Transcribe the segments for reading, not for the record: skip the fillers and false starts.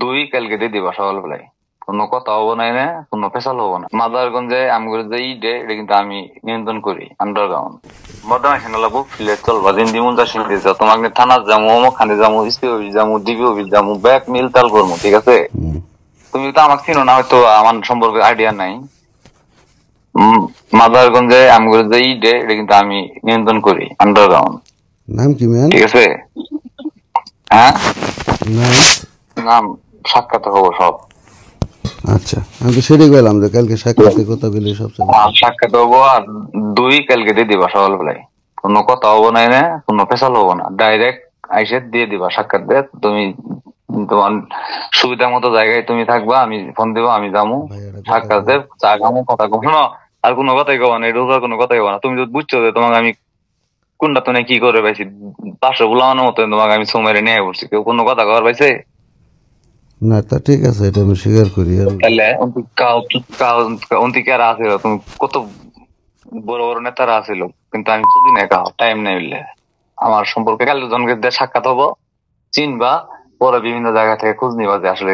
দুই কালকে দিয়ে দিবা সকালবেলায়। কোনো কথা হবো না, এনে কোনো পেশাল হবো না। মাদারগঞ্জে আমগুলো যে ইডে এটা কিন্তু আমি নিয়ন্ত্রণ করি আন্ডারগ্রাউন্ড। বর্তমানে সেনা লাগবো ফিলে চলবা দিন দিমুন যা সিন্ধি যাও তোমাকে থানার যাবো খানে যাবো ইসপি অফিস যাবো ডিবি অফিস যাবো ব্যাক মিল তাল করবো, ঠিক আছে? তুমি তো আমাকে চিনো না, হয়তো আমার সম্পর্কে আইডিয়া নাই। মাদারগঞ্জে আমগুলো যে ইডে এটা কিন্তু আমি নিয়ন্ত্রণ করি আন্ডারগ্রাউন্ড। নাম কি ম্যান? ঠিক আছে? হ্যাঁ, নাম? নাম সাক্ষাৎ হবো সব। আচ্ছা, আমি তো সেটাই বললাম যে কালকে সাক্ষাতে কথা বলে সবচেয়ে সাক্ষাৎ হবো, আর দুই কালকে দিয়ে দিবা সকালবেলায়। কোনো কথা হবো না, এনে কোনো পেশাল হবো না, ডাইরেক্ট আইসে দিয়ে দিবা সাক্ষাৎ দিয়ে। তুমি তোমার সুবিধা মতো জায়গায় তুমি থাকবা, আমি ফোন দিব, আমি যাবো সাক্ষাৎ দিয়ে চা খামো কথা কম। শোনো, আর কোনো কথাই কবা না, এটা কোনো কথাই কবা না। তুমি যদি বুঝছো যে তোমাকে আমি কোনটা তো কি করে পাইছি, 500 বুলানোর মতো তোমাকে আমি সোমারে নিয়ে পড়ছি, কেউ কোনো কথা কবার পাইছে? না, তা ঠিক আছে, এটা আমি স্বীকার করি। তাহলে অন্তিকে আর আছে, তুমি কত বড় বড় নেতারা আছিল, কিন্তু আমি চুদি না কাহ টাইম নেই বললে। আমার সম্পর্কে কাল জনকে সাক্ষাৎ হবো, চিনবা, পরে বিভিন্ন জায়গা থেকে খোঁজ নিবা যে আসলে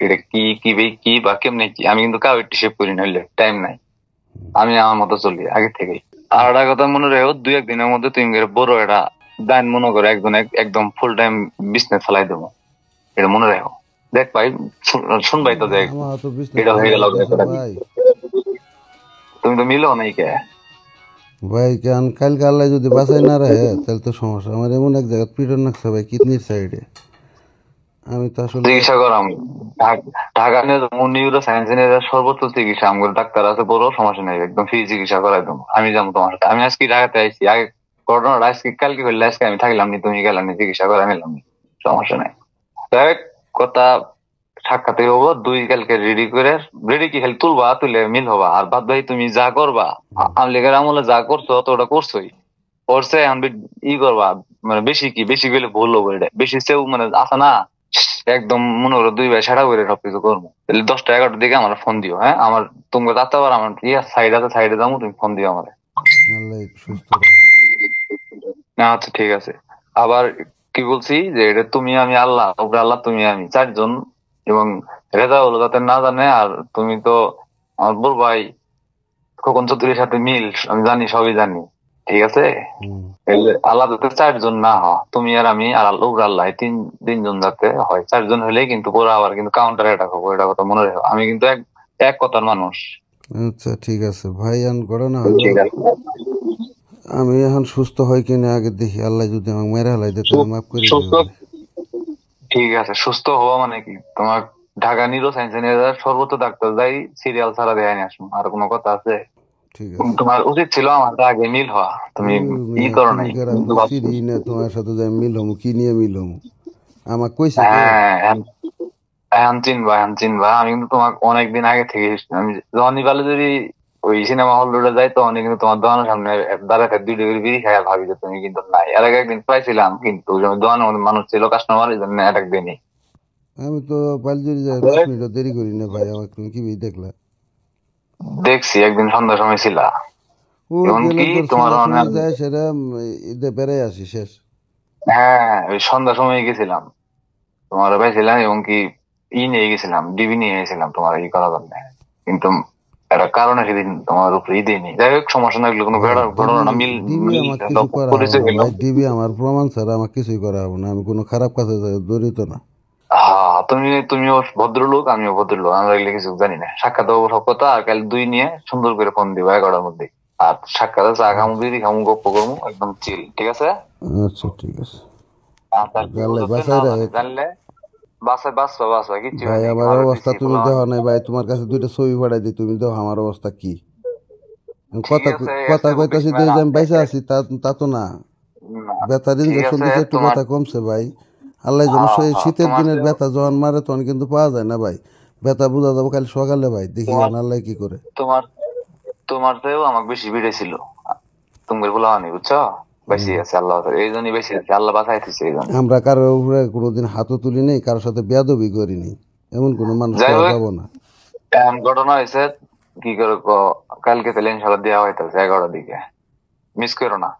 এটা কি কি কি বা কেমনে কি। আমি কিন্তু কাউ একটু সেভ করি নাইলে টাইম নাই, আমি আমার মতো চলি আগে থেকেই। আর একটা কথা মনে রেখো, 2-1 দিনের মধ্যে তুমি বড় এটা দান মনে করো একজন একদম ফুল টাইম বিজনেস চালাই দেবো, এটা মনে রেখো। দেখ ভাই, শুনবাই তো দেখ, এটা হয়ে গেল। তুমি তো মিলো নাই কে ভাই, কেন কালকে আল্লাহ যদি বাঁচাই না রাখে তাহলে তো সমস্যা। আমার এমন এক জায়গায় পিটন লাগছে ভাই, কিডনির সাইডে। আমি তো আসলে চিকিৎসা করাম ঢাকা নিউরো সায়েন্স নিয়ে সর্বোচ্চ চিকিৎসা আমগুলো ডাক্তার আছে, বড় সমস্যা নেই, একদম ফ্রি চিকিৎসা করাই দেবো। আমি যাবো তোমার সাথে, আমি আজকে ঢাকাতে আইসি, আগে ঘটনাটা আজকে কালকে হইলে আজকে আমি থাকলাম নি, তুমি গেলাম নি, চিকিৎসা করা নিলাম নি, সমস্যা নেই। দেখ কথা, সাক্ষাৎ হবো, দুই কালকে রেডি করে, রেডি কি খালি তুলবা, তুলে মিল হবা। আর বাদ ভাই তুমি যা করবা আমলিগের আমলে যা করছো তো ওটা করছোই, করছে এখন ই করবা। মানে বেশি কি বেশি গেলে ভুল হবো, এটা বেশি সেও মানে আসা না, একদম মনে করো 2 ভাই সেটা করে সবকিছু করবো। তাহলে 10টা 11টার দিকে আমার ফোন দিও, হ্যাঁ? আমার তুমি যাতে পারো, আমার ইয়া সাইড আছে, সাইডে যাবো, তুমি ফোন দিও আমার। আল্লাহ সুস্থ রাখে। না আচ্ছা ঠিক আছে। আবার কি বলছি যে এটা তুমি আমি আল্লাহ, উপরে আল্লাহ তুমি আমি 4 জন, এবং রেজা হলো যাতে না জানে। আর তুমি তো আমার বল ভাই, খোকন চৌধুরীর সাথে মিল আমি জানি, সবই জানি, ঠিক আছে? আল্লাহ যাতে 4 জন না হয়, তুমি আর আমি আর আল্লাহ, উপরে আল্লাহ, তিনজন যাতে হয়। 4 জন হলেই কিন্তু পুরো আবার কিন্তু কাউন্টার অ্যাটাক হবো, এটা কথা মনে রেখো। আমি কিন্তু এক কথার মানুষ। আচ্ছা ঠিক আছে ভাই, এখন ঘটনা হইলো ঠিক আছে, আমি এখন সুস্থ হয় কিনা আগে দেখি। আল্লাহ যদি আমাকে মেরে হেলাই দিতে মাফ করে দিও সুস্থ, ভাই। ঠিক আছে। সুস্থ হওয়া মানে কি, তোমার ঢাকা নিউরো সায়েন্স নিয়ে সর্বোচ্চ ডাক্তার যাই সিরিয়াল ছাড়া দেখাই নিয়ে আসবো, আর কোনো কথা আছে? ঠিক আছে। তোমার উচিত ছিল আমার আগে মিল হওয়া, তুমি ই করো তুমি নাই, কার, আমি কিন্তু তো চিনি না তোমার সাথে যাই মিল হমু, কি নিয়ে মিল হমু? আমাকে কইছে কেউ? হ্যাঁ, এখন চিনবা, এখন চিনবা। আমি কিন্তু তোমাকে অনেকদিন আগে থেকে, আমি যখনই পালে যদি ওই সিনেমা হল রোডে যাই, তখনই কিন্তু তোমার দোকানের সামনে দাঁড়াতে 2 ডিগ্রি বিড়ি খাই, ভাবি যে তুমি কিন্তু নাই। এর আগে একদিন পাইছিলাম, কিন্তু ওই সময় দোকানের মধ্যে মানুষ ছিল, কাস্টমার, এই জন্য অ্যাটাক দিইনি। আমি তো পালজুরি যাই 5 মিনিটও দেরি করি না ভাই, আমাকে তুমি কি দেখলা? দেখছি একদিন সন্ধ্যার সময় ছিলা, ওই গেলে এমনকি তোর তোমার সন্ধ্যার অনেক, সময় যায় সেটা ঈদে বেড়াই আসি শেষ। হ্যাঁ ওই সন্ধ্যার সময় গেছিলাম, তোমার পাইছিলাম, এমনকি নিয়ে গেছিলাম, ডিবি নিয়ে গেছিলাম তোমার ই করার জন্য। কিন্তু একটা কারণে সেদিন তোমার উপরে দিইনি। যাই হোক, সমস্যা না, এগুলো কোনো ভাই ডিবি, ঘটনা মিল ডিবি মিল আমার কিছু করা হবে পরিচয় না হলো। ভাই। ডিবি আমার প্রমাণ ছাড়া আমার কিছুই করা হবে না। আমি কোনো খারাপ কাজে জড়িত না। হ্যাঁ, তুমিও ভদ্রলোক, আমিও ভদ্রলোক, আমরা এগুলো কিছু জানি না। সাক্ষাৎ হবো সব কথা, আর কাল 2 নিয়ে সুন্দর করে ফোন দিবো 11টার মধ্যে। আর সাক্ষাৎ চা খামু, বিড়ি খামু, গপ্প করবো, একদম চিল, ঠিক আছে? আচ্ছা ঠিক আছে। আচ্ছা কি আল্লাহ বুঝতে না বাসায় জানি, রাখে। জানলে বাসা কিচ্ছু ভাই হয়নি, আমার ভালো অবস্থা তুমি পোলা দেখো মানুষ। নাই ভাই, তোমার কাছে 2টা ছবি পাঠাই দিই, তুমি দেখো আমার অবস্থা কি। আমি ঠিক কথা আছে, কথা একটা কইতাছি কৃষ্ণ যে আমি বাইসা আছি, তা তা তো না। ব্যথার ঠিক ইঞ্জেকশন আছে দিছে, একটু তোমার, ব্যথা কমছে ভাই। আল্লাহ যেন শীতের তোমার দিনের ব্যথা যখন মারে তখন কিন্তু পাওয়া যায় না ভাই। ব্যথা বোঝা যাবো কাল সকালে ভাই, দেখি তোমার আল্লাহ কি করে। তোমার তোমার চেয়েও আমাকে বেশি ভিড়ে ছিল, তুমি বলা হয়নি, বুঝছো? বেশি আছে আল্লাহ, এই জন্যই বেশি আছে, আল্লাহ বাঁচাইতেছে এই জন্য। আমরা কারোর উপরে কোনোদিন হাতও তুলি নেই, কারোর সাথে বেয়াদবি করি নেই, এমন কোনো মানুষ যাই পাওয়া হোক, যাবো না। এমন ঘটনা হয়েছে, কি করে কালকে তাহলে ইনশাল্লাহ দেওয়া হইতেছে 11টার দিকে, মিস করো না।